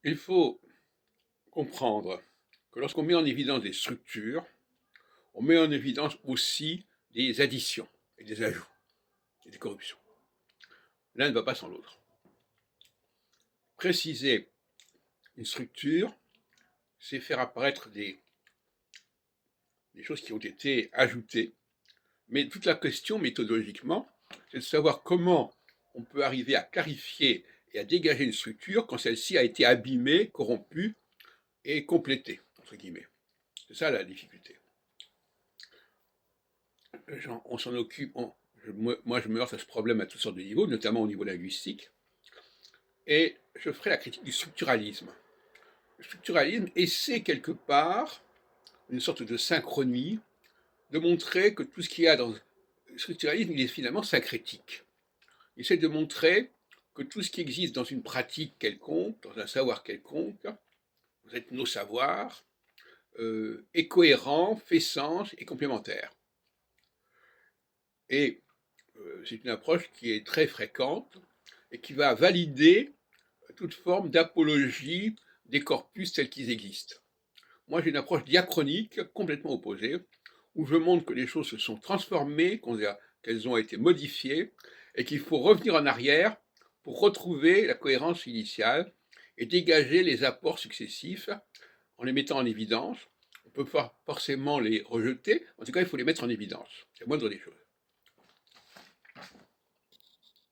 Il faut comprendre que lorsqu'on met en évidence des structures, on met en évidence aussi des additions et des ajouts et des corruptions. L'un ne va pas sans l'autre. Préciser une structure, c'est faire apparaître des choses qui ont été ajoutées, mais toute la question méthodologiquement, c'est de savoir comment on peut arriver à clarifier et à dégager une structure quand celle-ci a été abîmée, corrompue et complétée, entre guillemets. C'est ça la difficulté. On s'en occupe, moi je me heurte à ce problème à toutes sortes de niveaux, notamment au niveau linguistique, et je ferai la critique du structuralisme. Le structuralisme essaie quelque part, une sorte de synchronie, de montrer que tout ce qu'il y a dans le structuralisme, il est finalement syncrétique. Il essaie de montrer que tout ce qui existe dans une pratique quelconque, dans un savoir quelconque, vous êtes nos savoirs, est cohérent, fait sens et complémentaire. Et c'est une approche qui est très fréquente et qui va valider toute forme d'apologie des corpus tels qu'ils existent. Moi, j'ai une approche diachronique complètement opposée, où je montre que les choses se sont transformées, qu'elles ont été modifiées, et qu'il faut revenir en arrière pour retrouver la cohérence initiale et dégager les apports successifs en les mettant en évidence. On peut pas forcément les rejeter, en tout cas, il faut les mettre en évidence. C'est la moindre des choses.